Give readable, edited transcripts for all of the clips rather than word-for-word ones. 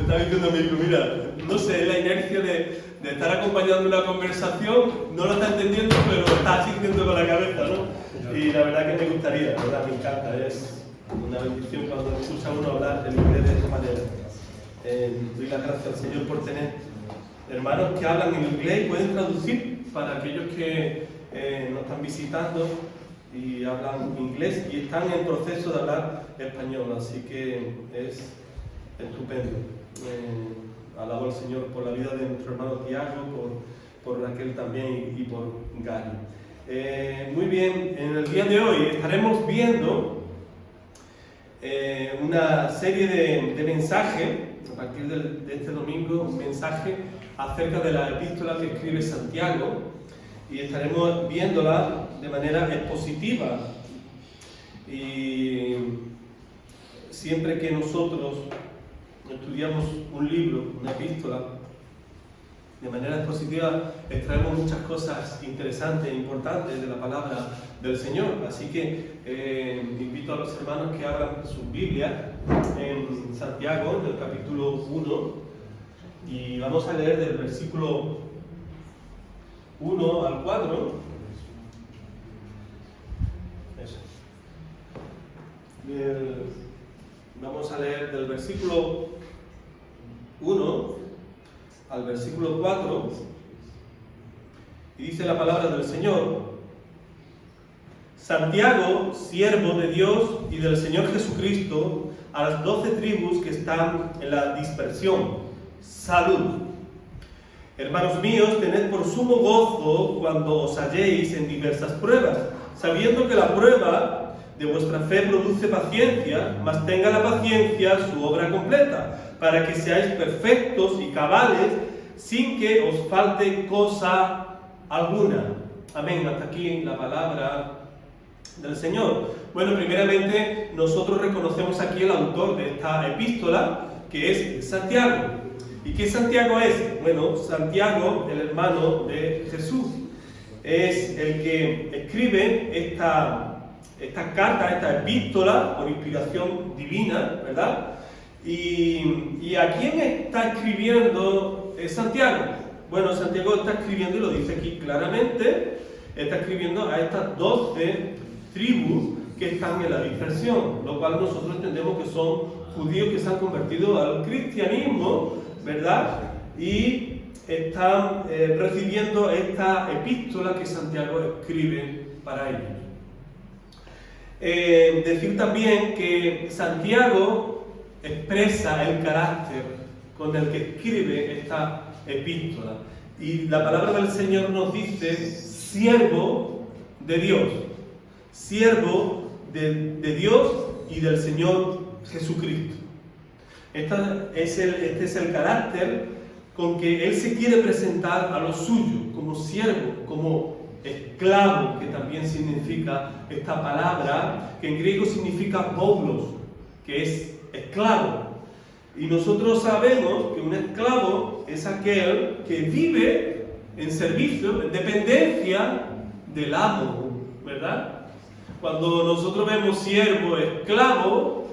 estaba diciendo a mi hijo, mira, no sé, la inercia de estar acompañando una conversación, no lo está entendiendo, pero está asistiendo con la cabeza, ¿no? Y la verdad que me gustaría, la verdad, me encanta, es una bendición cuando escucha uno hablar en inglés de esta manera. Doy las gracias al Señor por tener hermanos que hablan en inglés y pueden traducir para aquellos que nos están visitando y hablan inglés y están en proceso de hablar español, así que es estupendo. Alabo al Señor por la vida de nuestro hermano Tiago, por Raquel también y por Gary. Muy bien, en el día de hoy estaremos viendo una serie de mensajes, a partir de este domingo, un mensaje acerca de la epístola que escribe Santiago, y estaremos viéndola de manera expositiva. Y siempre que nosotros estudiamos un libro, una epístola, de manera expositiva extraemos muchas cosas interesantes e importantes de la palabra del Señor. Así que invito a los hermanos que abran sus Biblias en Santiago, en el capítulo 1, y vamos a leer del versículo 1 al 4. Eso. Vamos a leer del versículo 1 al versículo 4, y dice la palabra del Señor: Santiago, siervo de Dios y del Señor Jesucristo, a las 12 tribus que están en la dispersión, salud. Hermanos míos, tened por sumo gozo cuando os halléis en diversas pruebas, sabiendo que la prueba de vuestra fe produce paciencia, mas tenga la paciencia su obra completa, para que seáis perfectos y cabales, sin que os falte cosa alguna. Amén. Hasta aquí la palabra del Señor. Bueno, primeramente nosotros reconocemos aquí el autor de esta epístola, que es Santiago. ¿Y qué Santiago es? Bueno, Santiago, el hermano de Jesús, es el que escribe esta carta, esta epístola por inspiración divina, ¿verdad? ¿Y a quién está escribiendo Santiago? Bueno, Santiago está escribiendo, y lo dice aquí claramente, está escribiendo a estas 12 tribus que están en la dispersión, lo cual nosotros entendemos que son judíos que se han convertido al cristianismo, ¿verdad? Y están recibiendo esta epístola que Santiago escribe para ellos. Decir también que Santiago expresa el carácter con el que escribe esta epístola. Y la palabra del Señor nos dice: siervo de Dios. Siervo de Dios y del Señor Jesucristo. Este es el carácter con que Él se quiere presentar a los suyos, como siervo, como esclavo, que también significa esta palabra, que en griego significa doulos, que es esclavo. Y nosotros sabemos que un esclavo es aquel que vive en servicio, en dependencia del amo, ¿verdad? Cuando nosotros vemos siervo, esclavo,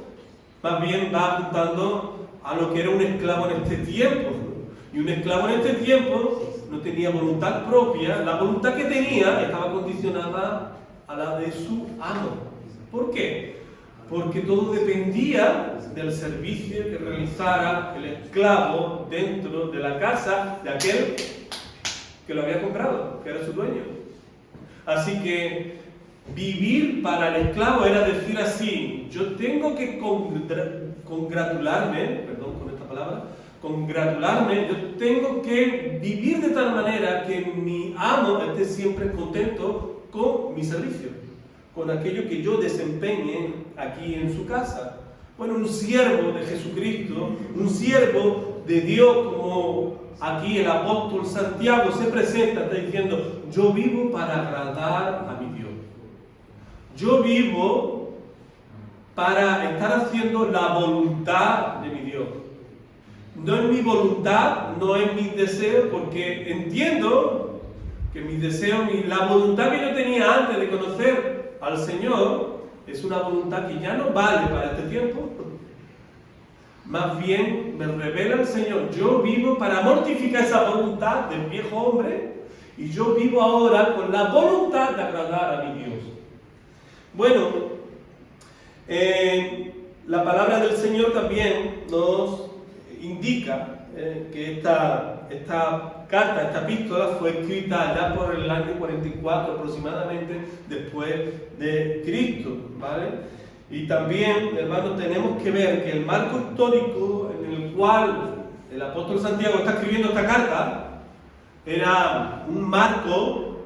más bien va apuntando a lo que era un esclavo en este tiempo. Y un esclavo en este tiempo no tenía voluntad propia, la voluntad que tenía estaba condicionada a la de su amo. ¿Por qué? Porque todo dependía del servicio que realizara el esclavo dentro de la casa de aquel que lo había comprado, que era su dueño. Así que vivir para el esclavo era decir así: yo tengo que congratularme, perdón con esta palabra, congratularme, yo tengo que vivir de tal manera que mi amo esté siempre contento con mi servicio, con aquello que yo desempeñe aquí en su casa. Bueno, un siervo de Jesucristo, un siervo de Dios, como aquí el apóstol Santiago se presenta, está diciendo: yo vivo para agradar a mi Dios. Yo vivo para estar haciendo la voluntad de mi Dios. No es mi voluntad, no es mi deseo, porque entiendo que mi deseo, la voluntad que yo tenía antes de conocer al Señor, es una voluntad que ya no vale para este tiempo. más bien me revela el Señor. Yo vivo para mortificar esa voluntad del viejo hombre y yo vivo ahora con la voluntad de agradar a mi Dios. Bueno, la palabra del Señor también nos indica que esta carta, esta epístola fue escrita ya por el año 44 aproximadamente después de Cristo, ¿vale? Y también, hermanos, tenemos que ver que el marco histórico en el cual el apóstol Santiago está escribiendo esta carta era un marco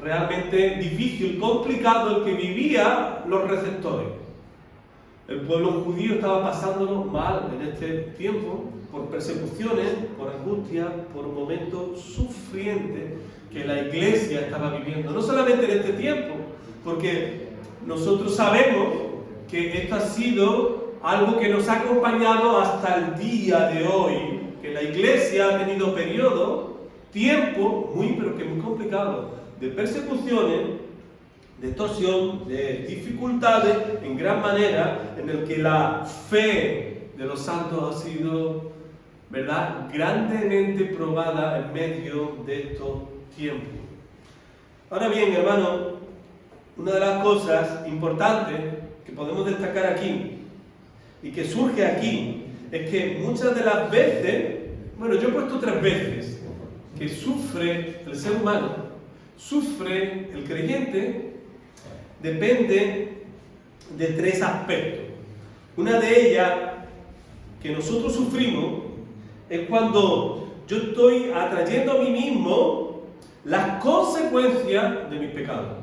realmente difícil, complicado, el que vivían los receptores. El pueblo judío estaba pasándolo mal en este tiempo, por persecuciones, por angustia, por momentos sufrientes que la iglesia estaba viviendo. No solamente en este tiempo, porque nosotros sabemos que esto ha sido algo que nos ha acompañado hasta el día de hoy, que la iglesia ha tenido periodos, tiempo muy complicados, de persecuciones, de torsión, de dificultades, en gran manera, en el que la fe de los santos ha sido, ¿verdad?, grandemente probada en medio de estos tiempos. Ahora bien, hermano, una de las cosas importantes que podemos destacar aquí y que surge aquí es que muchas de las veces, bueno, yo he puesto 3 veces que sufre el ser humano, sufre el creyente, depende de 3 aspectos. Una de ellas que nosotros sufrimos es cuando yo estoy atrayendo a mí mismo las consecuencias de mis pecados.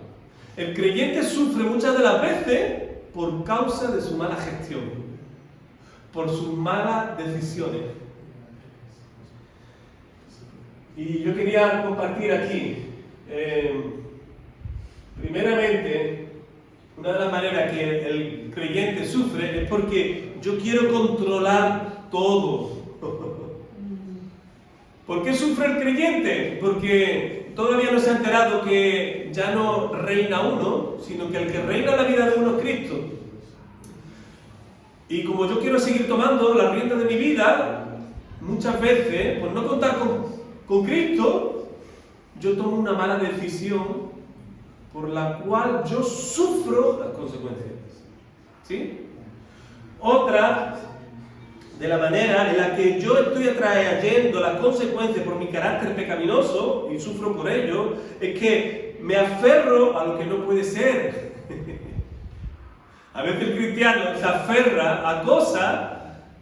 El creyente sufre muchas de las veces por causa de su mala gestión, por sus malas decisiones. Y yo quería compartir aquí, primeramente, una de las maneras que el creyente sufre es porque yo quiero controlar todo. ¿Por qué sufre el creyente? Porque todavía no se ha enterado que ya no reina uno, sino que el que reina la vida de uno es Cristo. Y como yo quiero seguir tomando la rienda de mi vida, muchas veces, por no contar con Cristo, yo tomo una mala decisión por la cual yo sufro las consecuencias. ¿Sí? Otra de la manera en la que yo estoy atrayendo las consecuencias por mi carácter pecaminoso y sufro por ello, es que me aferro a lo que no puede ser. A veces el cristiano se aferra a cosas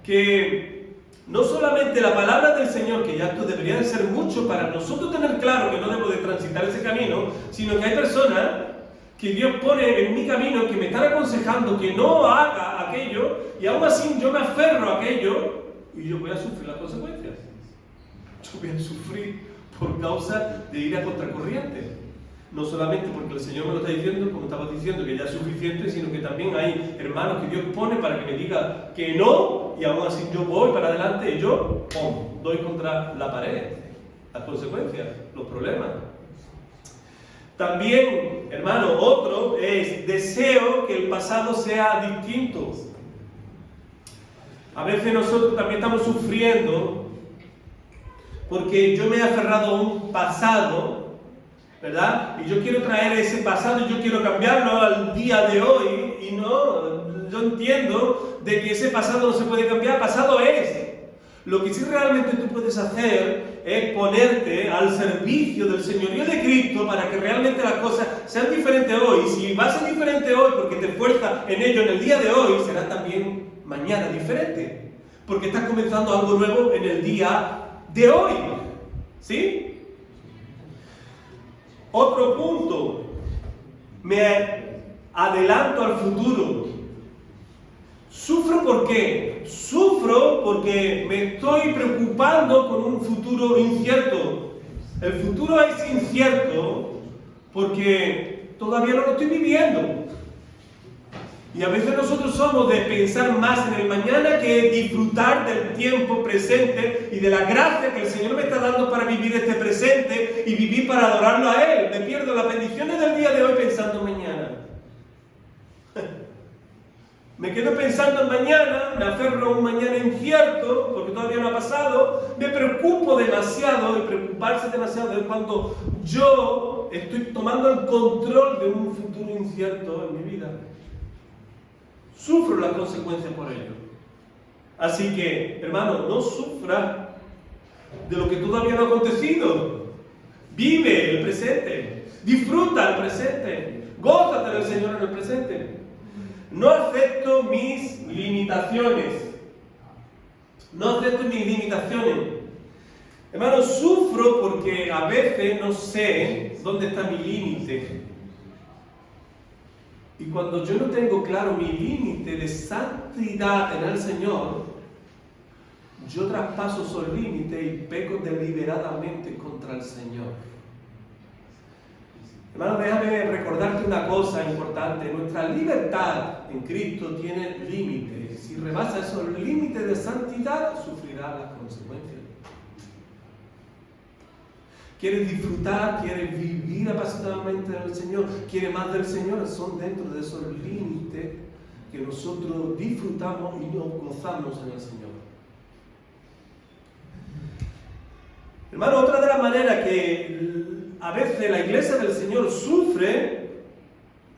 que no solamente la palabra del Señor, que ya esto debería de ser mucho para nosotros tener claro que no debo de transitar ese camino, sino que hay personas que Dios pone en mi camino que me están aconsejando que no haga aquello, y aún así yo me aferro a aquello y yo voy a sufrir las consecuencias. Yo voy a sufrir por causa de ir a contracorriente. No solamente porque el Señor me lo está diciendo, como estaba diciendo, que ya es suficiente, sino que también hay hermanos que Dios pone para que me diga que no, y aún así yo voy para adelante y yo, ¡pum!, doy contra la pared. Las consecuencias, los problemas. También, hermano, otro es deseo que el pasado sea distinto. A veces nosotros también estamos sufriendo porque yo me he aferrado a un pasado, ¿verdad? Y yo quiero traer ese pasado y yo quiero cambiarlo al día de hoy, y no, yo entiendo de que ese pasado no se puede cambiar, pasado es. Lo que sí realmente tú puedes hacer es ponerte al servicio del señorío de Cristo para que realmente las cosas sean diferentes hoy. Si va a ser diferente hoy porque te esfuerzas en ello en el día de hoy, será también mañana diferente. Porque estás comenzando algo nuevo en el día de hoy. ¿Sí? Otro punto. Me adelanto al futuro. ¿Sufro por qué? Sufro porque me estoy preocupando con un futuro incierto. El futuro es incierto porque todavía no lo estoy viviendo. Y a veces nosotros somos de pensar más en el mañana que disfrutar del tiempo presente y de la gracia que el Señor me está dando para vivir este presente y vivir para adorarlo a Él. Me pierdo las bendiciones del día de hoy pensando mañana. Me quedo pensando en mañana, me aferro a un mañana incierto, porque todavía no ha pasado, me preocupo demasiado, y preocuparse demasiado es cuando yo estoy tomando el control de un futuro incierto en mi vida. Sufro las consecuencias por ello. Así que, hermano, no sufra de lo que todavía no ha acontecido. Vive el presente, disfruta el presente, gózate del Señor en el presente. No acepto mis limitaciones. No acepto mis limitaciones. Hermano, sufro porque a veces no sé dónde está mi límite. Y cuando yo no tengo claro mi límite de santidad en el Señor, yo traspaso esos límites y peco deliberadamente contra el Señor. Hermano, déjame recordarte una cosa importante. Nuestra libertad en Cristo tiene límites. Si rebasa esos límites de santidad, sufrirá las consecuencias. ¿Quieres disfrutar? ¿Quieres vivir apasionadamente en el Señor? ¿Quieres más del Señor? Son dentro de esos límites que nosotros disfrutamos y nos gozamos en el Señor. Hermano, otra de las maneras que a veces la iglesia del Señor sufre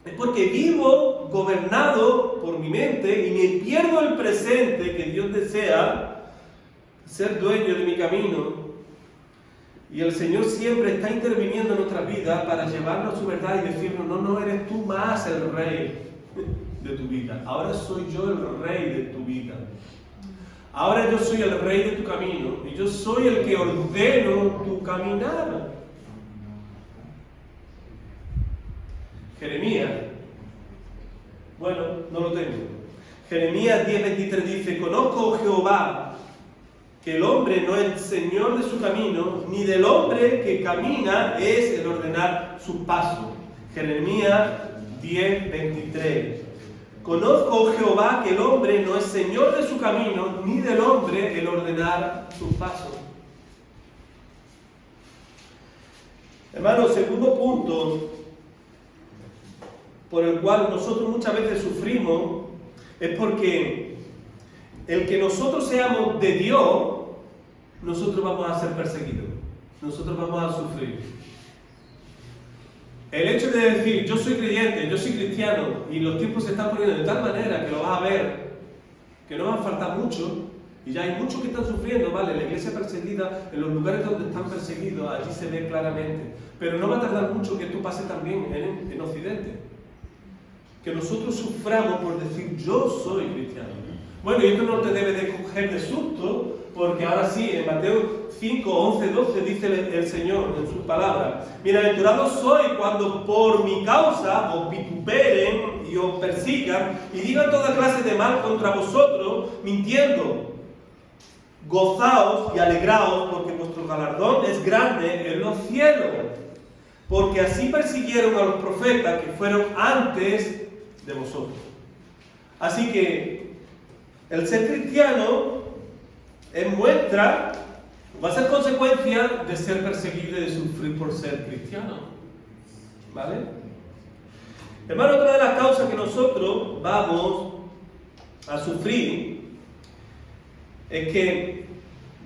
es porque vivo gobernado por mi mente y me pierdo el presente que Dios desea ser dueño de mi camino. Y el Señor siempre está interviniendo en nuestras vidas para llevarnos a su verdad y decirnos: no eres tú más el rey de tu vida. Ahora soy yo el rey de tu vida. Ahora yo soy el rey de tu camino y yo soy el que ordeno tu caminar. Jeremías, bueno, no lo tengo. Jeremías 10:23 dice: conozco, Jehová, que el hombre no es señor de su camino, ni del hombre que camina es el ordenar su paso. Jeremías 10:23. Conozco, Jehová, que el hombre no es señor de su camino, ni del hombre el ordenar su paso. Hermano, segundo punto por el cual nosotros muchas veces sufrimos es porque el que nosotros seamos de Dios, nosotros vamos a ser perseguidos, nosotros vamos a sufrir. El hecho de decir: yo soy creyente, yo soy cristiano, y los tiempos se están poniendo de tal manera que lo vas a ver, que no va a faltar mucho, y ya hay muchos que están sufriendo, ¿vale? La iglesia perseguida, en los lugares donde están perseguidos, allí se ve claramente. Pero no va a tardar mucho que esto pase también en Occidente. Que nosotros suframos por decir: yo soy cristiano. Bueno, y esto no te debe de coger de susto, porque ahora sí, en Mateo 5, 11, 12 dice el Señor en sus palabras: bienaventurado soy cuando por mi causa os vituperen y os persigan y digan toda clase de mal contra vosotros, mintiendo. Gozaos y alegraos, porque vuestro galardón es grande en los cielos. Porque así persiguieron a los profetas que fueron antes de vosotros. Así que el ser cristiano va a ser consecuencia de ser perseguido y de sufrir por ser cristiano. ¿Vale? Hermano, otra de las causas que nosotros vamos a sufrir es que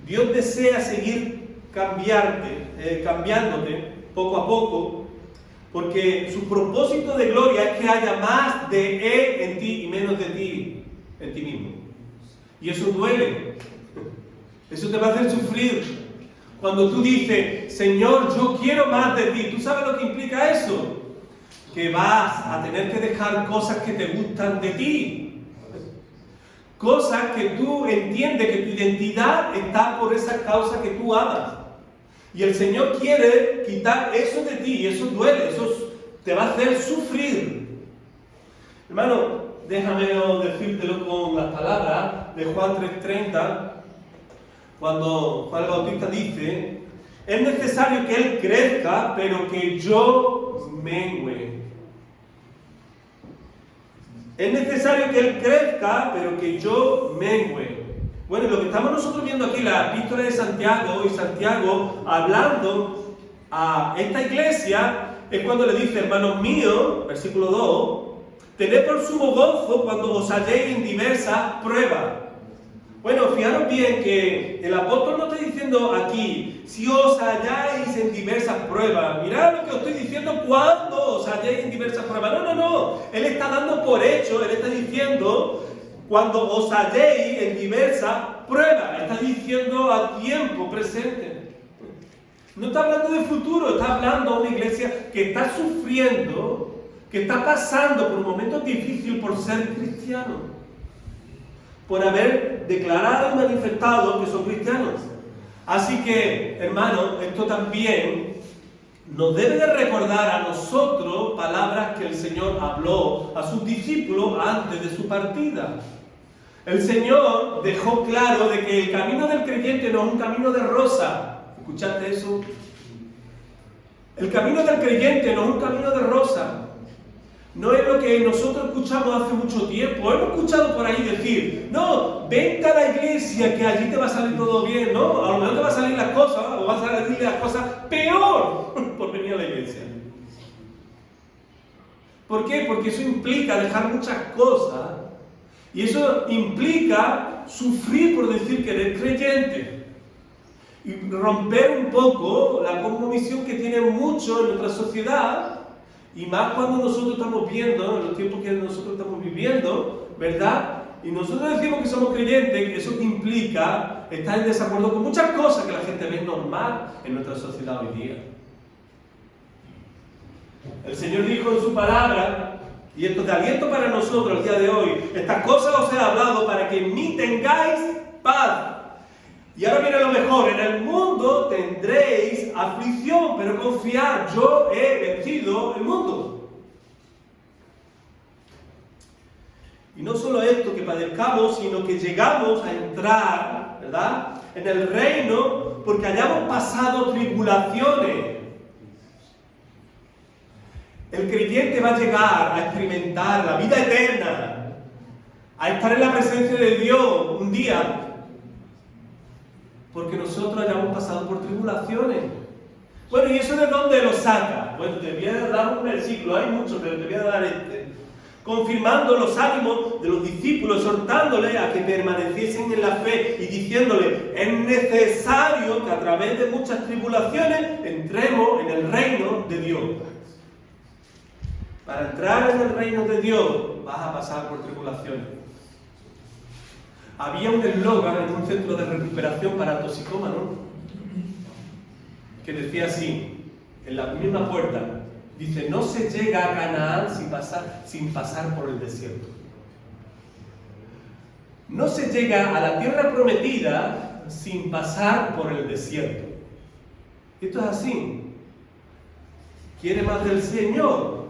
Dios desea seguir cambiándote poco a poco, porque su propósito de gloria es que haya más de Él en ti y menos de ti en ti mismo. Y eso duele. Eso te va a hacer sufrir. Cuando tú dices: Señor, yo quiero más de ti. ¿Tú sabes lo que implica eso? Que vas a tener que dejar cosas que te gustan de ti. Cosas que tú entiendes que tu identidad está por esa causa que tú amas. Y el Señor quiere quitar eso de ti, y eso duele, eso te va a hacer sufrir. Hermano, déjame decírtelo con las palabras de Juan 3:30, cuando Juan el Bautista dice: es necesario que Él crezca, pero que yo mengüe. Es necesario que Él crezca, pero que yo mengüe. Bueno, lo que estamos nosotros viendo aquí, la epístola de Santiago, y Santiago hablando a esta iglesia, es cuando le dice: hermanos míos, versículo 2, Tened por sumo gozo cuando os halléis en diversas pruebas. Bueno, fijaros bien que el apóstol no está diciendo aquí, si os halláis en diversas pruebas. Mirad lo que os estoy diciendo, cuando os halléis en diversas pruebas. No. Él está dando por hecho, él está diciendo, cuando os halléis en diversas pruebas. Está diciendo a tiempo presente. No está hablando de futuro, está hablando de una iglesia que está sufriendo, que está pasando por momentos difíciles por ser cristiano, por haber declarado y manifestado que son cristianos. Así que, hermanos, esto también nos debe de recordar a nosotros palabras que el Señor habló a sus discípulos antes de su partida. El Señor dejó claro de que el camino del creyente no es un camino de rosa. ¿Escuchaste eso? El camino del creyente no es un camino de rosa. No es lo que nosotros escuchamos hace mucho tiempo. Hemos escuchado por ahí decir, no, vente a la iglesia que allí te va a salir todo bien, ¿no? A lo mejor te va a salir las cosas, o vas a salir las cosas peor por venir a la iglesia. ¿Por qué? Porque eso implica dejar muchas cosas y eso implica sufrir por decir que eres creyente y romper un poco la cosmovisión que tiene mucho en nuestra sociedad. Y más cuando nosotros estamos viendo, en los tiempos que nosotros estamos viviendo, ¿verdad? Y nosotros decimos que somos creyentes, eso implica estar en desacuerdo con muchas cosas que la gente ve normal en nuestra sociedad hoy día. El Señor dijo en su palabra, y esto es de aliento para nosotros el día de hoy, estas cosas os he hablado para que en mí tengáis paz. Y ahora viene lo mejor, en el mundo tendréis aflicción, pero confiad, yo he vencido el mundo. Y no solo esto, que padezcamos, sino que llegamos a entrar, ¿verdad?, en el reino porque hayamos pasado tribulaciones. El creyente va a llegar a experimentar la vida eterna, a estar en la presencia de Dios un día, porque nosotros hayamos pasado por tribulaciones. Bueno, ¿y eso de dónde lo saca? Bueno, te voy a dar un versículo, hay muchos, pero te voy a dar este. Confirmando los ánimos de los discípulos, exhortándoles a que permaneciesen en la fe y diciéndoles, es necesario que a través de muchas tribulaciones entremos en el reino de Dios. Para entrar en el reino de Dios vas a pasar por tribulaciones. Había un eslogan en un centro de recuperación para toxicómanos que decía así, en la misma puerta, dice, no se llega a Canaán sin pasar por el desierto. No se llega a la tierra prometida sin pasar por el desierto. Esto es así. ¿Quieres más del Señor?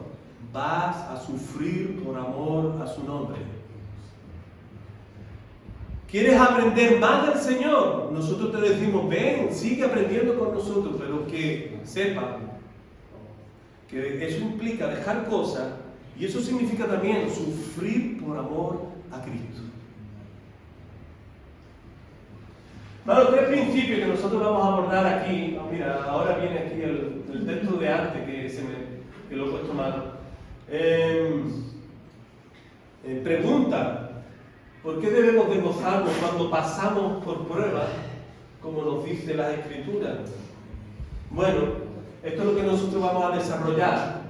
Vas a sufrir por amor a su nombre. ¿Quieres aprender más del Señor? Nosotros te decimos, ven, sigue aprendiendo con nosotros, pero que sepa que eso implica dejar cosas y eso significa también sufrir por amor a Cristo. Los tres principios que nosotros vamos a abordar aquí, mira, ahora viene aquí el texto de antes que lo he puesto mal. Pregunta. ¿Por qué debemos de gozarnos cuando pasamos por pruebas, como nos dice la Escritura? Bueno, esto es lo que nosotros vamos a desarrollar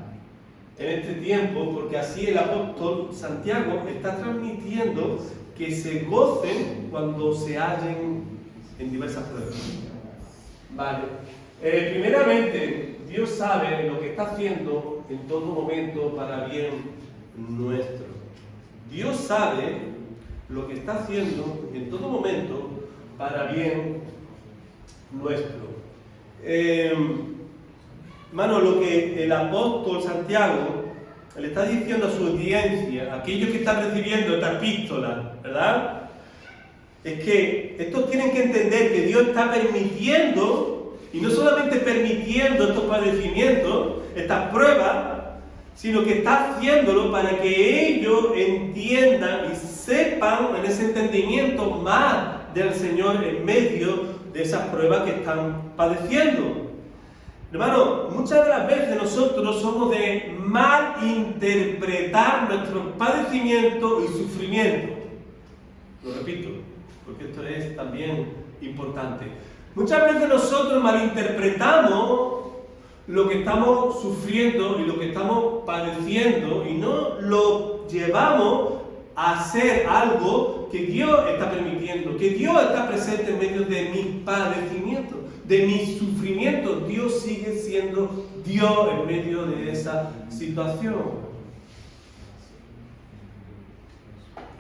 en este tiempo, porque así el apóstol Santiago está transmitiendo que se gocen cuando se hallen en diversas pruebas. Vale. Primeramente, Dios sabe lo que está haciendo en todo momento para bien nuestro. Dios sabe lo que está haciendo en todo momento para bien nuestro. Hermano, lo que el apóstol Santiago le está diciendo a su audiencia, a aquellos que están recibiendo esta epístola, ¿verdad?, es que estos tienen que entender que Dios está permitiendo, y no solamente permitiendo estos padecimientos, estas pruebas, sino que está haciéndolo para que ellos entiendan y sepan en ese entendimiento más del Señor en medio de esas pruebas que están padeciendo. Hermano, muchas de las veces nosotros somos de malinterpretar nuestro padecimiento y sufrimiento. Lo repito, porque esto es también importante. Muchas veces nosotros malinterpretamos lo que estamos sufriendo y lo que estamos padeciendo y no lo llevamos a hacer algo que Dios está permitiendo, que Dios está presente en medio de mis padecimientos, de mis sufrimientos. Dios sigue siendo Dios en medio de esa situación.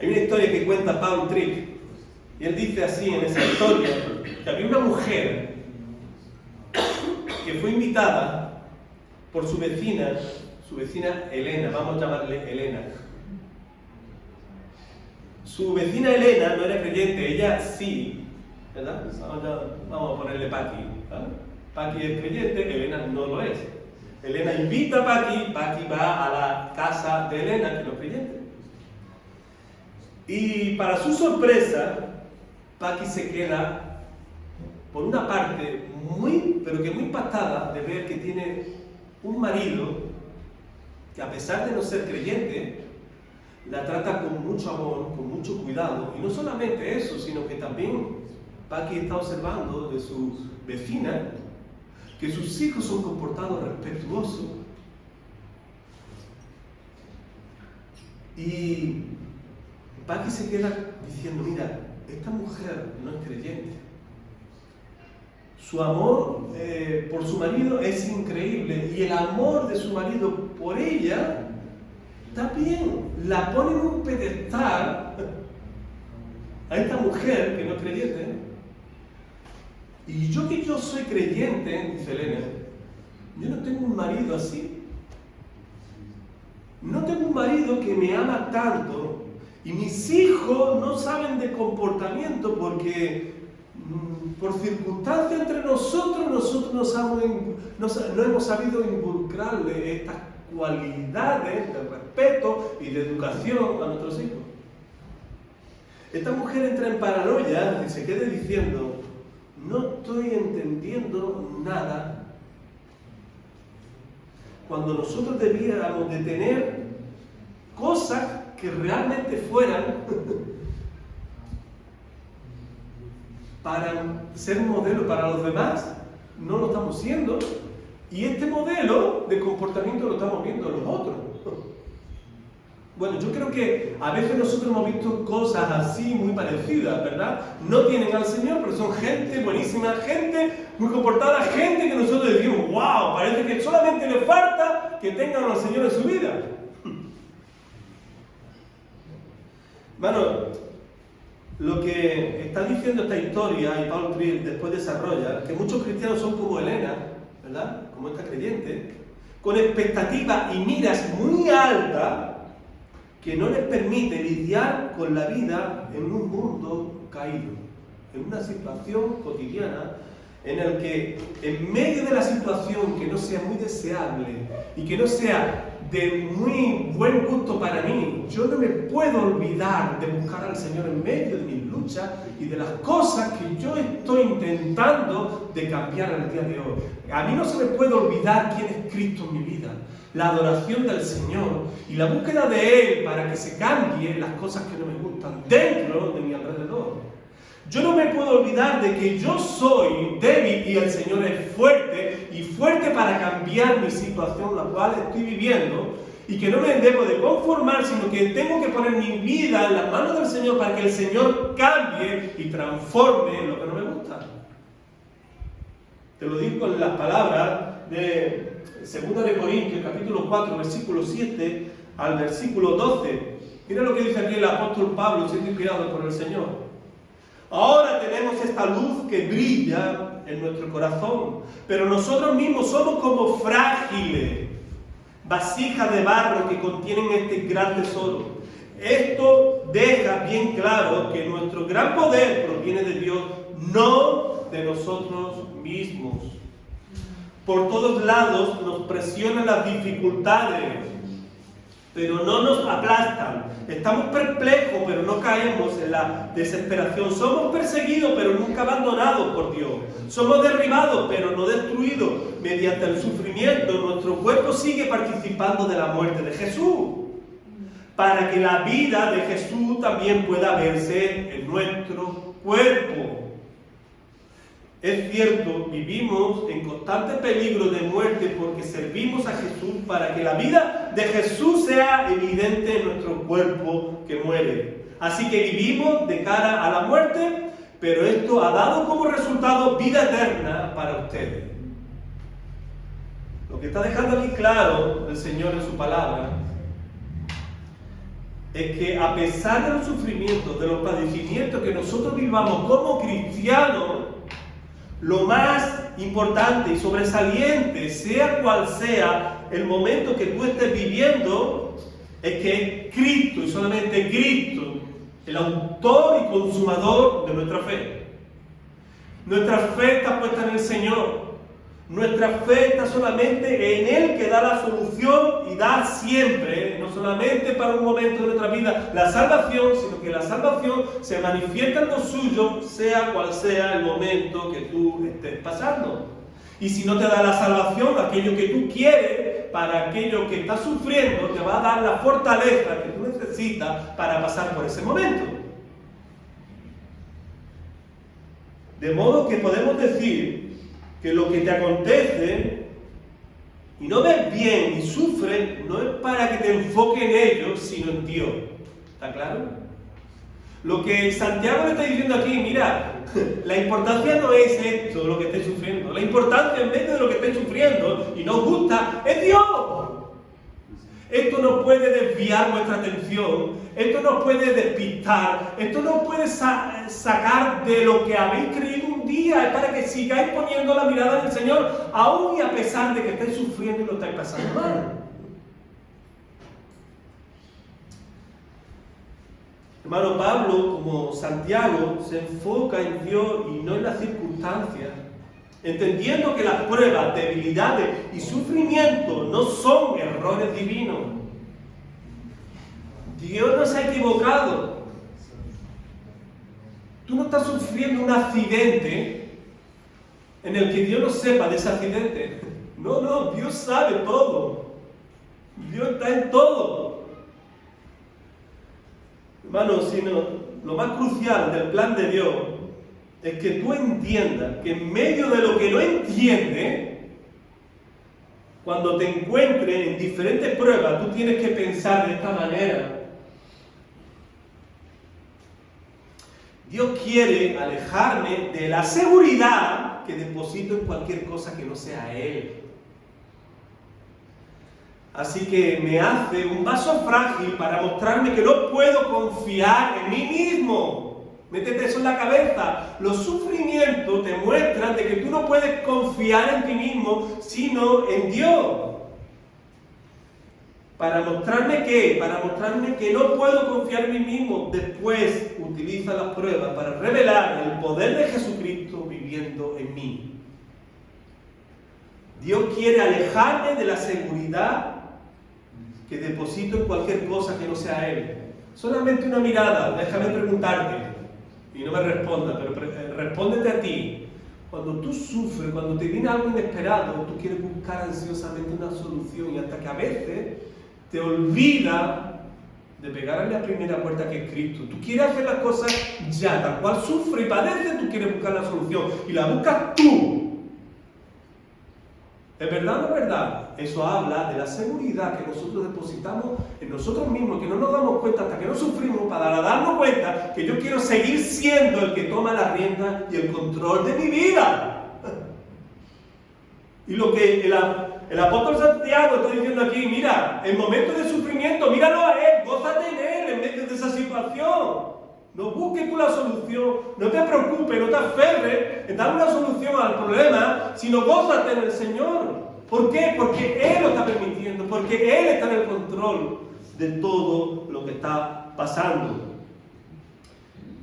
Hay una historia que cuenta Paul Tripp, y él dice así en esa historia, que había una mujer que fue invitada por su vecina Elena, vamos a llamarle Elena. Su vecina Elena no era creyente, ella sí, ¿verdad? Vamos a ponerle Paqui, ¿vale? Paqui es creyente, Elena no lo es. Elena invita a Paqui, Paqui va a la casa de Elena, que no es creyente. Y para su sorpresa, Paqui se queda, por una parte, pero que muy impactada de ver que tiene un marido que, a pesar de no ser creyente, la trata con mucho amor, con mucho cuidado. Y no solamente eso, sino que también Paqui está observando de su vecina que sus hijos son comportados respetuosos. Y Paqui se queda diciendo, mira, esta mujer no es creyente. Su amor por su marido es increíble y el amor de su marido por ella está bien. La pone en un pedestal a esta mujer que no es creyente. Y yo que yo soy creyente, dice Elena, yo no tengo un marido así. No tengo un marido que me ama tanto. Y mis hijos no saben de comportamiento porque por circunstancias entre nosotros no hemos sabido involucrarle estas cualidades de respeto y de educación a nuestros hijos. Esta mujer entra en paranoia y se queda diciendo, no estoy entendiendo nada, cuando nosotros debiéramos de tener cosas que realmente fueran para ser un modelo para los demás. No lo estamos siendo, y este modelo de comportamiento lo estamos viendo los otros. Bueno, yo creo que a veces nosotros hemos visto cosas así muy parecidas, ¿verdad? No tienen al Señor, pero son gente buenísima, gente muy comportada, gente que nosotros decimos, wow, parece que solamente le falta que tengan al Señor en su vida. Bueno, lo que está diciendo esta historia, y Paul Tripp después desarrolla, que muchos cristianos son como Elena, ¿verdad? Como esta creyente, con expectativas y miras muy altas que no les permite lidiar con la vida en un mundo caído, en una situación cotidiana en el que, en medio de la situación que no sea muy deseable y que no sea de muy buen gusto para mí, yo no me puedo olvidar de buscar al Señor en medio de mis luchas y de las cosas que yo estoy intentando de cambiar el día de hoy. A mí no se me puede olvidar quién es Cristo en mi vida, la adoración del Señor y la búsqueda de Él para que se cambien las cosas que no me gustan dentro de mi alrededor. Yo no me puedo olvidar de que yo soy débil y el Señor es fuerte, y fuerte para cambiar mi situación, la cual estoy viviendo, y que no me debo de conformar, sino que tengo que poner mi vida en las manos del Señor para que el Señor cambie y transforme lo que no me gusta. Te lo digo con las palabras de 2 de Corintios, capítulo 4, versículo 7 al versículo 12. Mira lo que dice aquí el apóstol Pablo, siendo inspirado por el Señor. Ahora tenemos esta luz que brilla en nuestro corazón, pero nosotros mismos somos como frágiles vasijas de barro que contienen este gran tesoro. Esto deja bien claro que nuestro gran poder proviene de Dios, no de nosotros mismos. Por todos lados nos presionan las dificultades, pero no nos aplastan. Estamos perplejos, pero no caemos en la desesperación. Somos perseguidos, pero nunca abandonados por Dios. Somos derribados, pero no destruidos. Mediante el sufrimiento, nuestro cuerpo sigue participando de la muerte de Jesús, para que la vida de Jesús también pueda verse en nuestro cuerpo. Es cierto, vivimos en constante peligro de muerte porque servimos a Jesús para que la vida de Jesús sea evidente en nuestro cuerpo que muere. Así que vivimos de cara a la muerte, pero esto ha dado como resultado vida eterna para ustedes. Lo que está dejando aquí claro el Señor en su palabra es que a pesar de los sufrimientos, de los padecimientos que nosotros vivamos como cristianos, lo más importante y sobresaliente, sea cual sea el momento que tú estés viviendo, es que es Cristo y solamente Cristo, el autor y consumador de nuestra fe. Nuestra fe está puesta en el Señor. Nuestra fe está solamente en Él, que da la solución y da siempre, no solamente para un momento de nuestra vida, la salvación, sino que la salvación se manifiesta en lo suyo, sea cual sea el momento que tú estés pasando. Y si no te da la salvación, aquello que tú quieres, para aquello que estás sufriendo, te va a dar la fortaleza que tú necesitas para pasar por ese momento. De modo que podemos decir que lo que te acontece y no ves bien y sufres, no es para que te enfoques en ello, sino en Dios. ¿Está claro? Lo que Santiago le está diciendo aquí, mira, la importancia no es esto, lo que estés sufriendo. La importancia en medio de lo que estés sufriendo y no os gusta, es Dios. Esto no puede desviar vuestra atención, esto no puede despistar, esto no puede sacar de lo que habéis creído un día, es para que sigáis poniendo la mirada en el Señor, aún y a pesar de que estéis sufriendo y lo estáis pasando mal. Hermano Pablo, como Santiago, se enfoca en Dios y no en las circunstancias, entendiendo que las pruebas, debilidades y sufrimientos no son errores divinos. Dios no se ha equivocado. Tú no estás sufriendo un accidente en el que Dios no sepa de ese accidente. No, Dios sabe todo. Dios está en todo. Hermano, sino lo más crucial del plan de Dios es que tú entiendas que en medio de lo que no entiendes, cuando te encuentres en diferentes pruebas, tú tienes que pensar de esta manera. Dios quiere alejarme de la seguridad que deposito en cualquier cosa que no sea Él. Así que me hace un vaso frágil para mostrarme que no puedo confiar en mí mismo. Métete eso en la cabeza. Los sufrimientos te muestran de que tú no puedes confiar en ti mismo, sino en Dios. ¿Para mostrarme qué? Para mostrarme que no puedo confiar en mí mismo. Después utiliza las pruebas para revelar el poder de Jesucristo viviendo en mí. Dios quiere alejarme de la seguridad que deposito en cualquier cosa que no sea Él. Solamente una mirada, déjame preguntarte. Y no me responda, pero respóndete a ti. Cuando tú sufres, cuando te viene algo inesperado, tú quieres buscar ansiosamente una solución y hasta que a veces te olvida de pegarle a la primera puerta que es Cristo. Tú quieres hacer las cosas ya, tal cual sufre y padece, tú quieres buscar la solución y la buscas tú. ¿Es verdad o no es verdad? Eso habla de la seguridad que nosotros depositamos en nosotros mismos, que no nos damos cuenta hasta que no sufrimos para darnos cuenta que yo quiero seguir siendo el que toma la rienda y el control de mi vida. Y lo que el apóstol Santiago está diciendo aquí, mira, en momentos de sufrimiento, míralo a Él, gózate en Él en medio de esa situación. No busques tú la solución, no te preocupes, no te aferres en dar una solución al problema, sino gózate en el Señor. ¿Por qué? Porque Él lo está permitiendo, porque Él está en el control de todo lo que está pasando.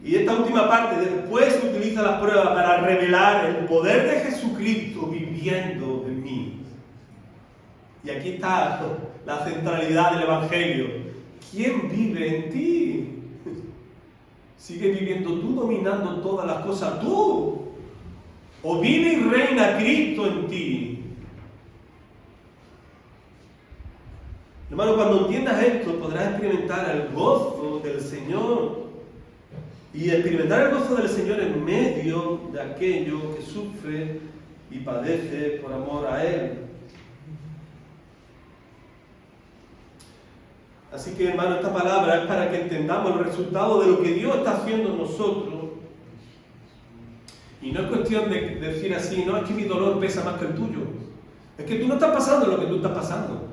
Y esta última parte, después se utiliza las pruebas para revelar el poder de Jesucristo viviendo en mí. Y aquí está la centralidad del Evangelio. ¿Quién vive en ti? ¿Sigue viviendo tú dominando todas las cosas tú? ¿O vive y reina Cristo en ti? Hermano, cuando entiendas esto, podrás experimentar el gozo del Señor. Y experimentar el gozo del Señor en medio de aquello que sufre y padece por amor a Él. Así que, hermano, esta palabra es para que entendamos el resultado de lo que Dios está haciendo en nosotros. Y no es cuestión de decir así, no, es que mi dolor pesa más que el tuyo. Es que tú no estás pasando lo que tú estás pasando.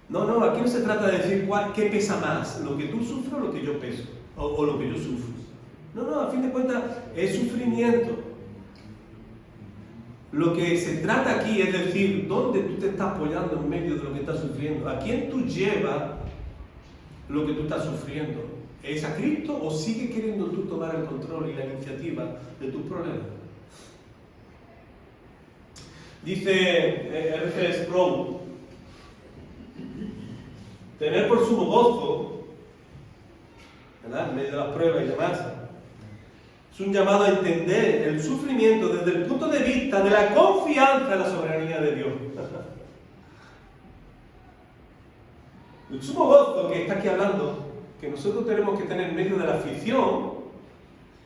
No, aquí no se trata de decir qué pesa más, lo que tú sufres o lo que yo peso, o lo que yo sufro. No, a fin de cuentas es sufrimiento. Lo que se trata aquí es decir, ¿dónde tú te estás apoyando en medio de lo que estás sufriendo? ¿A quién tú llevas lo que tú estás sufriendo? ¿Es a Cristo o sigue queriendo tú tomar el control y la iniciativa de tus problemas? Dice R.C. Sproul, tener por sumo gozo, ¿verdad?, en medio de las pruebas y demás, es un llamado a entender el sufrimiento desde el punto de vista de la confianza en la soberanía de Dios. El sumo gozo que está aquí hablando, que nosotros tenemos que tener en medio de la aflicción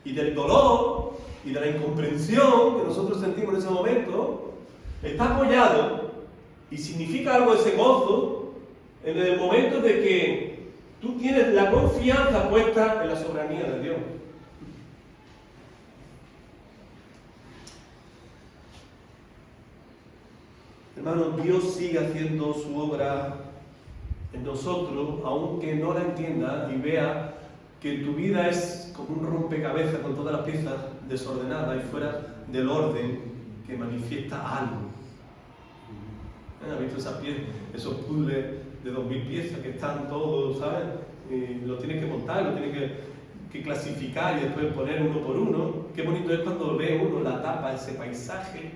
y del dolor y de la incomprensión que nosotros sentimos en ese momento, está apoyado y significa algo ese gozo en el momento de que tú tienes la confianza puesta en la soberanía de Dios. Hermanos, Dios sigue haciendo su obra en nosotros, aunque no la entienda y vea que tu vida es como un rompecabezas con todas las piezas desordenadas y fuera del orden que manifiesta algo. ¿Has visto esos puzzles de 2000 piezas que están todos, ¿sabes? Y lo tienes que montar, lo tienes que clasificar y después poner uno por uno. Qué bonito es cuando ve uno la tapa, ese paisaje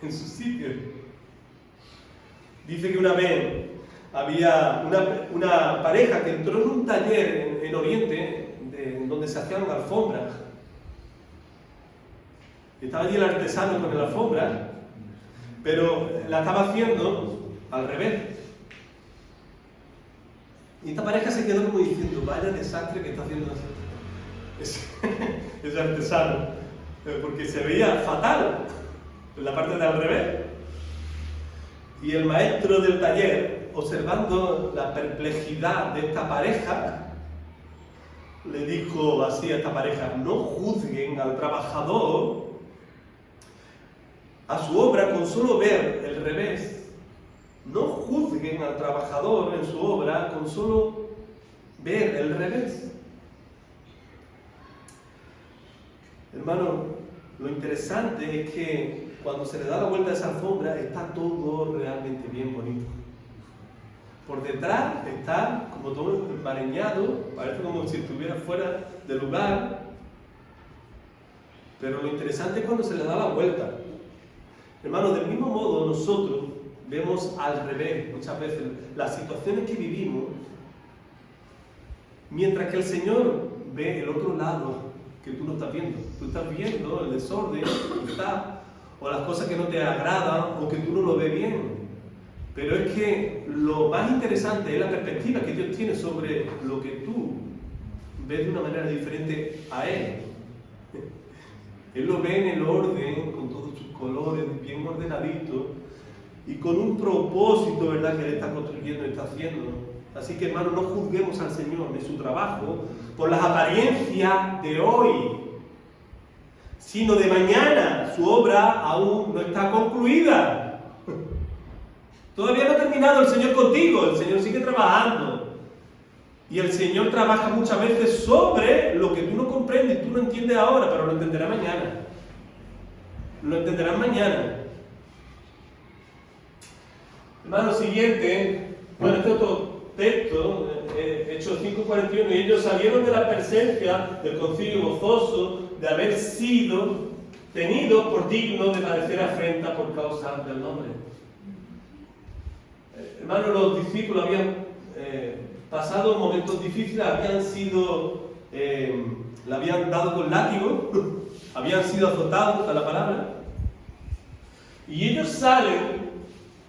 en su sitio. Dice que una vez había una pareja que entró en un taller en Oriente, donde se hacían alfombras. Estaba allí el artesano con la alfombra, pero la estaba haciendo al revés. Y esta pareja se quedó como diciendo, vaya desastre que está haciendo ese artesano, porque se veía fatal en la parte de al revés. Y el maestro del taller, observando la perplejidad de esta pareja, le dijo así a esta pareja, no juzguen al trabajador a su obra con solo ver el revés. No juzguen al trabajador en su obra con solo ver el revés. Hermano, lo interesante es que cuando se le da la vuelta a esa alfombra está todo realmente bien bonito. Por detrás está como todo emareñado, parece como si estuviera fuera de lugar. Pero lo interesante es cuando se le da la vuelta. Hermano, del mismo modo nosotros vemos al revés muchas veces las situaciones que vivimos, mientras que el Señor ve el otro lado que tú no estás viendo. Tú estás viendo el desorden, o las cosas que no te agradan, o que tú no lo ves bien. Pero es que lo más interesante es la perspectiva que Dios tiene sobre lo que tú ves de una manera diferente a Él. Él lo ve en el orden, con todos sus colores, bien ordenadito, y con un propósito, ¿verdad?, que Él está construyendo y está haciendo. Así que, hermano, no juzguemos al Señor ni su trabajo por las apariencias de hoy, sino de mañana. Su obra aún no está concluida. Todavía no ha terminado el Señor contigo, el Señor sigue trabajando. Y el Señor trabaja muchas veces sobre lo que tú no comprendes, tú no entiendes ahora, pero lo entenderás mañana. Lo entenderás mañana. Hermano, siguiente. Bueno, este otro texto, Hechos 5:41, y ellos salieron de la presencia del concilio gozoso de haber sido tenidos por dignos de padecer afrenta por causa del nombre. Hermanos, los discípulos habían pasado momentos difíciles, le habían dado con látigo, habían sido azotados, a la palabra, y ellos salen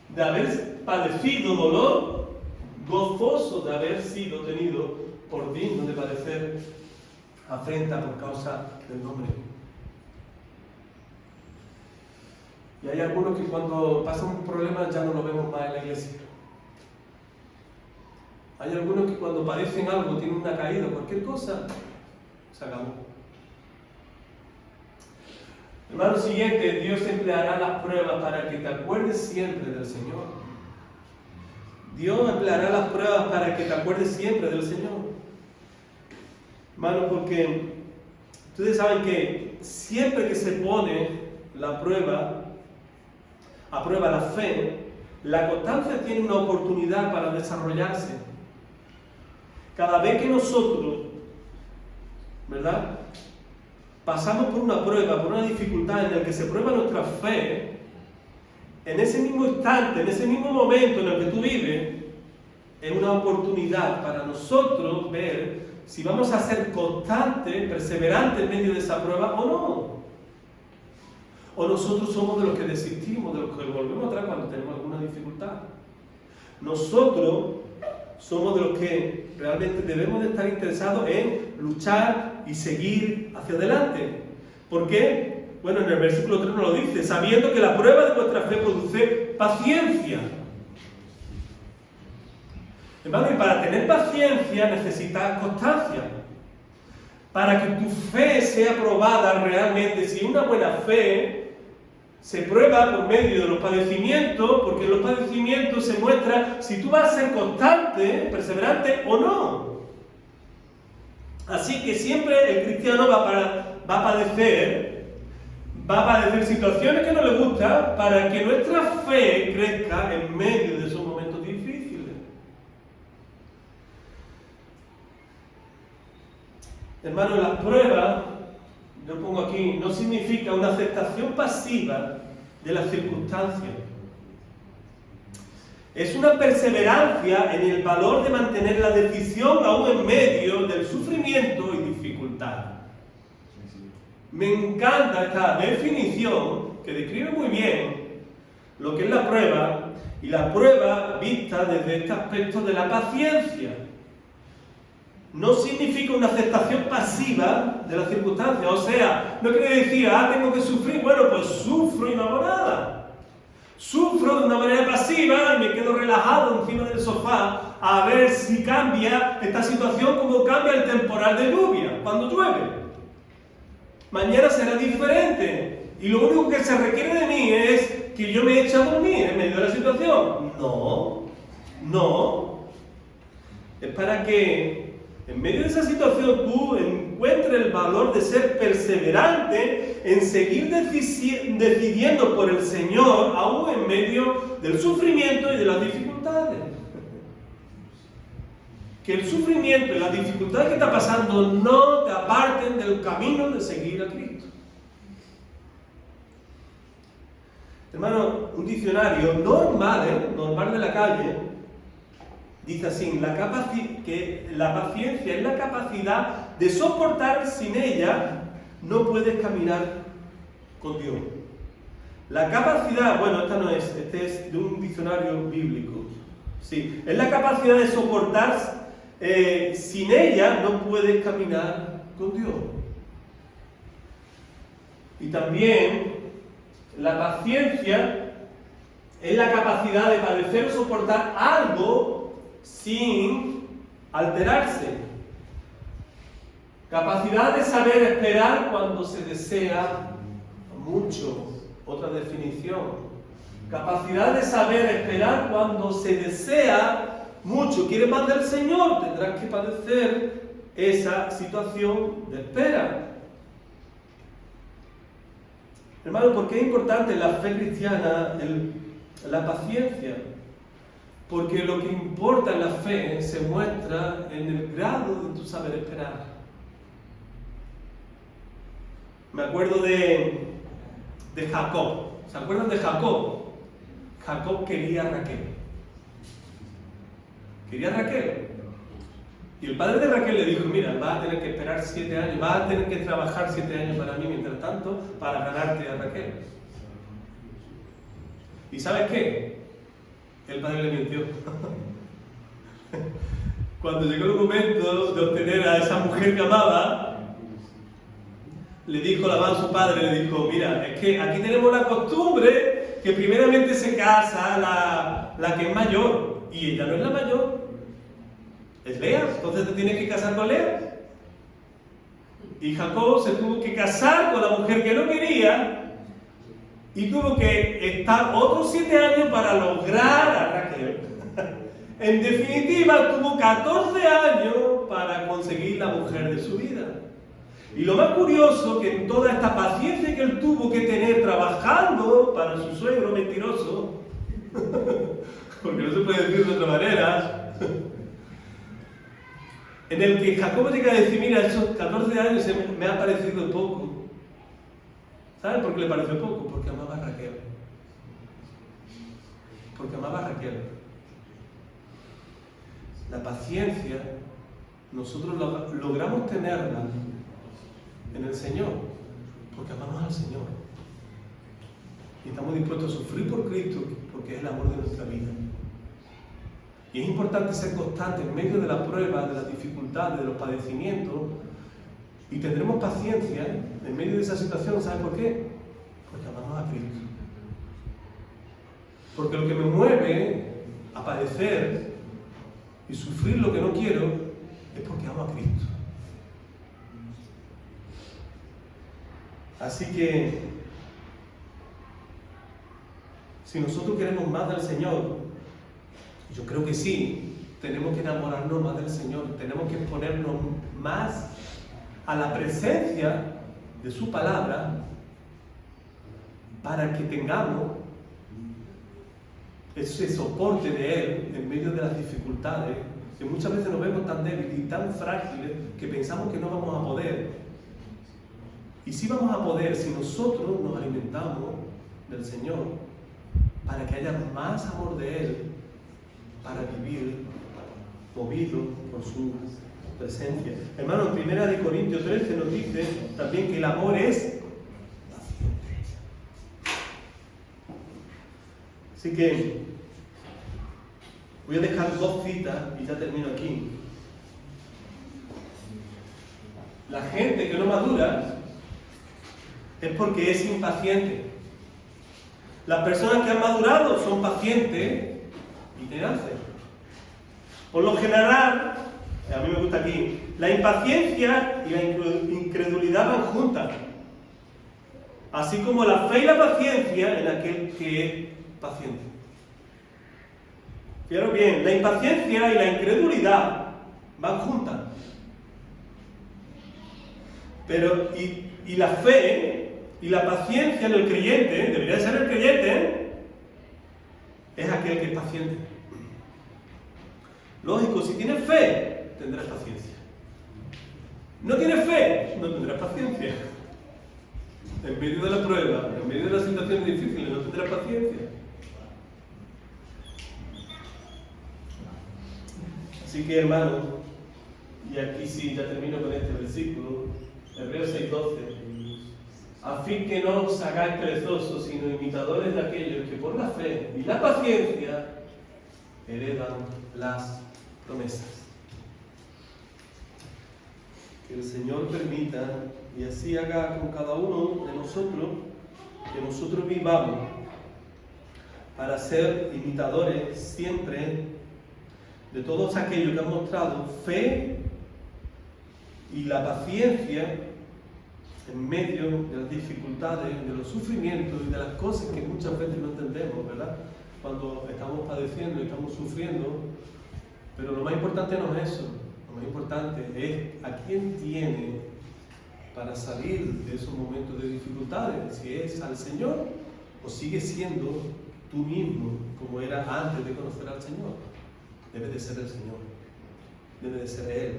de haber padecido dolor, gozosos de haber sido tenidos por dignos de padecer afrenta por causa del nombre. Y hay algunos que cuando pasan un problema ya no lo vemos más en la iglesia. Hay algunos que cuando padecen algo, tienen una caída, cualquier cosa, se acabó. Hermano, siguiente, Dios empleará las pruebas para que te acuerdes siempre del Señor. Dios empleará las pruebas para que te acuerdes siempre del Señor. Hermano, porque ustedes saben que siempre que se pone la prueba, a prueba la fe, la constancia tiene una oportunidad para desarrollarse. Cada vez que nosotros, ¿verdad?, pasamos por una prueba, por una dificultad en la que se prueba nuestra fe, en ese mismo instante, en ese mismo momento en el que tú vives, es una oportunidad para nosotros ver si vamos a ser constantes, perseverantes en medio de esa prueba o no. O nosotros somos de los que desistimos, de los que volvemos atrás cuando tenemos alguna dificultad. Nosotros somos de los que realmente debemos de estar interesados en luchar y seguir hacia adelante. ¿Por qué? Bueno, en el versículo 3 nos lo dice, sabiendo que la prueba de vuestra fe produce paciencia. Hermano, y para tener paciencia necesitas constancia. Para que tu fe sea probada realmente, si una buena fe se prueba por medio de los padecimientos, porque en los padecimientos se muestra si tú vas a ser constante, perseverante o no. Así que siempre el cristiano va a padecer situaciones que no le gustan para que nuestra fe crezca en medio de esos momentos difíciles. Hermano, las pruebas, yo pongo aquí, no significa una aceptación pasiva de las circunstancias. Es una perseverancia en el valor de mantener la decisión aún en medio del sufrimiento y dificultad. Me encanta esta definición que describe muy bien lo que es la prueba, y la prueba vista desde este aspecto de la paciencia. No significa una aceptación pasiva de las circunstancias, o sea, no quiere decir, tengo que sufrir, bueno, pues sufro y no hago nada. Sufro de una manera pasiva y me quedo relajado encima del sofá a ver si cambia esta situación como cambia el temporal de lluvia cuando llueve. Mañana será diferente y lo único que se requiere de mí es que yo me eche a dormir en medio de la situación. No. Es para que en medio de esa situación tú encuentres el valor de ser perseverante en seguir decidiendo por el Señor, aún en medio del sufrimiento y de las dificultades. Que el sufrimiento y las dificultades que está pasando no te aparten del camino de seguir a Cristo. Hermano, un diccionario normal de la calle, dice así, que la paciencia es la capacidad de soportar, sin ella no puedes caminar con Dios. La capacidad, bueno, esta no es, este es de un diccionario bíblico. Sí, es la capacidad de soportar, sin ella no puedes caminar con Dios. Y también la paciencia es la capacidad de padecer o soportar algo sin alterarse. Capacidad de saber esperar cuando se desea mucho. Otra definición. Capacidad de saber esperar cuando se desea mucho. ¿Quieres más del Señor? Tendrás que padecer esa situación de espera. Hermano, ¿por qué es importante en la fe cristiana la paciencia? Porque lo que importa en la fe se muestra en el grado de tu saber esperar. Me acuerdo de Jacob. ¿Se acuerdan de Jacob? Jacob quería a Raquel. quería a Raquel. Y el padre de Raquel le dijo, mira, vas a tener que esperar 7 años, vas a tener que trabajar 7 años para mí mientras tanto, para ganarte a Raquel. ¿Y sabes qué? El padre le mintió. Cuando llegó el momento de obtener a esa mujer que amaba, le dijo, la a su padre, le dijo, mira, es que aquí tenemos la costumbre que primeramente se casa la que es mayor, y ella no es la mayor, es Lea, entonces te tienes que casar con Lea. Y Jacob se tuvo que casar con la mujer que no quería, y tuvo que estar otros 7 años para lograr a Raquel. En definitiva, tuvo 14 años para conseguir la mujer de su vida. Y lo más curioso, que en toda esta paciencia que él tuvo que tener trabajando para su suegro mentiroso, porque no se puede decir de otra manera, en el que Jacob llega a decir, mira, esos 14 años me ha parecido poco. ¿Saben por qué le pareció poco? Porque amaba a Raquel. Porque amaba a Raquel. La paciencia, nosotros logramos tenerla en el Señor, porque amamos al Señor. Y estamos dispuestos a sufrir por Cristo, porque es el amor de nuestra vida. Y es importante ser constante en medio de la prueba, de las dificultades, de los padecimientos, y tendremos paciencia en medio de esa situación. ¿Sabe por qué? Porque amamos a Cristo. Porque lo que me mueve a padecer y sufrir lo que no quiero es porque amo a Cristo. Así que, si nosotros queremos más del Señor, yo creo que sí, tenemos que enamorarnos más del Señor, tenemos que exponernos más a la presencia de su palabra para que tengamos ese soporte de Él en medio de las dificultades, que muchas veces nos vemos tan débiles y tan frágiles que pensamos que no vamos a poder. Y sí vamos a poder si nosotros nos alimentamos del Señor, para que haya más amor de Él, para vivir movido por su presencia. Hermano, en 1 Corintios 13 nos dice también que el amor es paciente. Así que voy a dejar 2 citas y ya termino aquí. La gente que no madura es porque es impaciente. Las personas que han madurado son pacientes y tenaces. Por lo general, a mí me gusta aquí, la impaciencia y la incredulidad van juntas. Así como la fe y la paciencia en aquel que es paciente. Fijaros bien, la impaciencia y la incredulidad van juntas. Pero, y la fe y la paciencia en el creyente, debería ser el creyente, es aquel que es paciente. Lógico, si tienes fe, tendrás paciencia. No tienes fe, no tendrás paciencia. En medio de la prueba, en medio de las situaciones difíciles, no tendrás paciencia. Así que, hermanos, y aquí sí, ya termino con este versículo, Hebreos 6:12. A fin que no os hagáis perezosos, sino imitadores de aquellos que por la fe y la paciencia heredan las promesas. Que el Señor permita y así haga con cada uno de nosotros, que nosotros vivamos para ser imitadores siempre de todos aquellos que han mostrado fe y la paciencia en medio de las dificultades, de los sufrimientos y de las cosas que muchas veces no entendemos, ¿verdad? Cuando estamos padeciendo y estamos sufriendo. Pero lo más importante no es eso, lo más importante es a quién tiene para salir de esos momentos de dificultades, si es al Señor o sigue siendo tú mismo como era antes de conocer al Señor. Debe de ser el Señor, debe de ser Él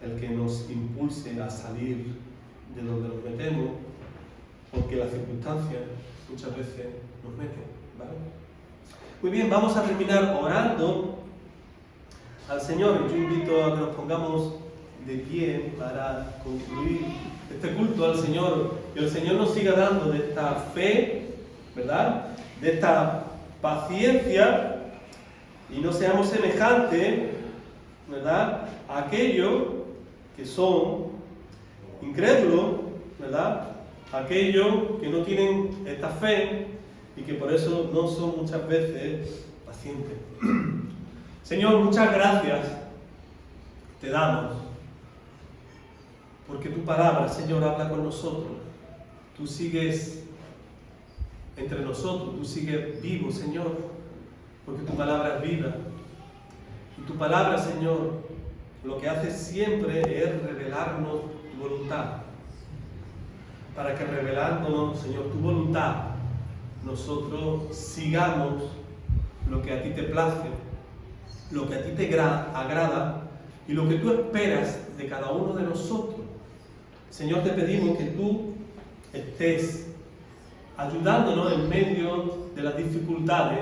el que nos impulse a salir de donde nos metemos, porque las circunstancias muchas veces nos meten, ¿vale? Muy bien, vamos a terminar orando al Señor. Yo invito a que nos pongamos de pie para concluir este culto al Señor. Que el Señor nos siga dando de esta fe, ¿verdad? De esta paciencia, y no seamos semejantes, ¿verdad?, a aquellos que son incrédulos, ¿verdad?, aquellos que no tienen esta fe y que por eso no son muchas veces pacientes. Señor, muchas gracias te damos, porque tu palabra, Señor, habla con nosotros. Tú sigues entre nosotros, tú sigues vivo, Señor, porque tu palabra es viva. Y tu palabra, Señor, lo que hace siempre es revelarnos tu voluntad. Para que revelándonos, Señor, tu voluntad, nosotros sigamos lo que a ti te place, lo que a ti te agrada y lo que tú esperas de cada uno de nosotros. Señor, te pedimos que tú estés ayudándonos en medio de las dificultades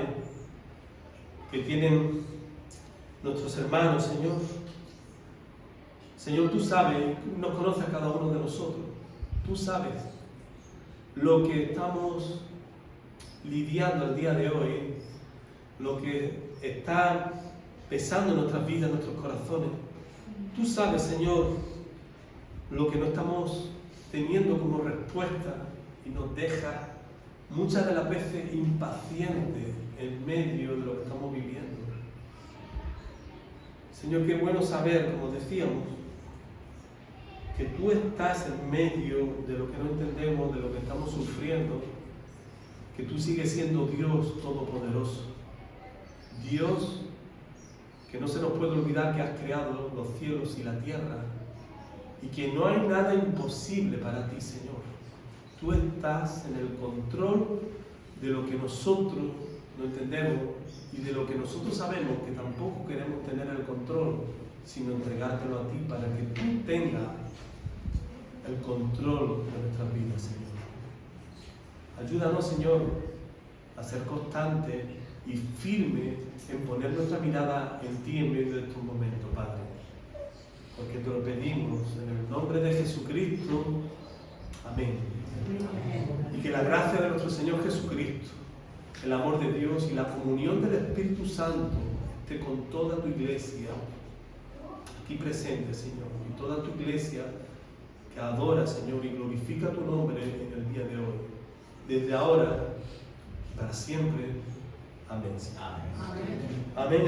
que tienen nuestros hermanos, Señor. Señor, tú sabes, nos conoces a cada uno de nosotros. Tú sabes lo que estamos lidiando el día de hoy, lo que está pesando en nuestras vidas, en nuestros corazones. Tú sabes, Señor, lo que no estamos teniendo como respuesta y nos deja muchas de las veces impacientes en medio de lo que estamos viviendo. Señor, qué bueno saber, como decíamos, que tú estás en medio de lo que no entendemos, de lo que estamos sufriendo, que tú sigues siendo Dios Todopoderoso. Dios que no se nos puede olvidar que has creado los cielos y la tierra y que no hay nada imposible para ti, Señor. Tú estás en el control de lo que nosotros no entendemos y de lo que nosotros sabemos que tampoco queremos tener el control, sino entregártelo a ti para que tú tengas el control de nuestras vidas, Señor. Ayúdanos, Señor, a ser constantes y firmes en poner nuestra mirada en ti en medio de estos momentos, Padre. Porque te lo pedimos en el nombre de Jesucristo. Amén. Y que la gracia de nuestro Señor Jesucristo, el amor de Dios y la comunión del Espíritu Santo esté con toda tu iglesia aquí presente, Señor, y toda tu iglesia que adora, Señor, y glorifica tu nombre en el día de hoy, desde ahora para siempre. Amén. Amén. Amén.